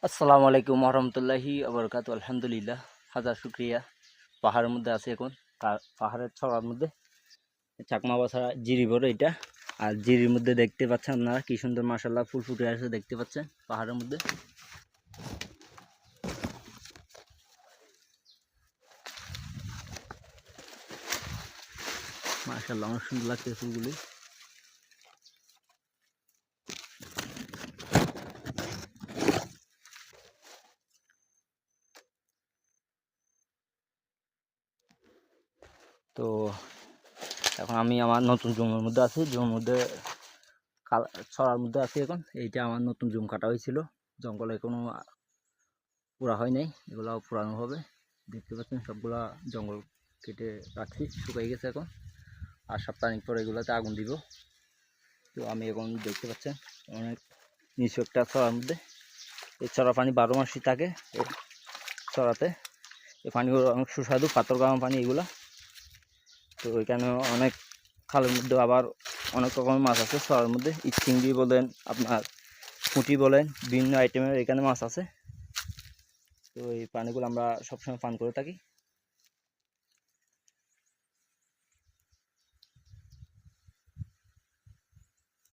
আসসালামু আলাইকুম রহমতুল্লাহি আবরকাত। আলহামদুলিল্লাহ, হাজার শুক্রিয়া। পাহাড়ের মধ্যে আছে এখন, পাহাড়ের ছড়ার মধ্যে চাকমা বাসা জিরি বড় এটা। আর জিরির মধ্যে দেখতে পাচ্ছেন আপনারা কি সুন্দর মাশাআল্লাহ ফুল ফুটে আছে, দেখতে পাচ্ছেন পাহাড়ের মধ্যে। মাশাআল্লাহ অনেক সুন্দর লাগছে ফুলগুলি। তো এখন আমি আমার নতুন জুমের মধ্যে আছি, জুমের মধ্যে ছড়ার মধ্যে আছি এখন। এইটা আমার নতুন জুম কাটা হয়েছিল, জঙ্গলে কোনো পোড়া হয় নাই, এগুলো পুরানো হবে। দেখতে পাচ্ছেন সবগুলা জঙ্গল কেটে রাখছি, শুকাই গেছে এখন। আর সপ্তাহ পর এগুলোতে আগুন দিব। তো আমি এখন দেখতে পাচ্ছেন অনেক নিচু একটা চড়ার মধ্যে। এই চড়া পানি 12 মাসই থাকে এই চড়াতে। এই পানিগুলো অনেক সুস্বাদু, পাথর গরম পানি এগুলা। তো এখানে অনেক খালের মধ্যে আবার অনেক রকমের মাছ আছে চড়ার মধ্যে। চিংড়ি বলেন, আপনার পুঁটি বলেন, বিভিন্ন আইটেমের এখানে মাছ আছে। তো এই পানিগুলো আমরা সবসময় পান করে থাকি।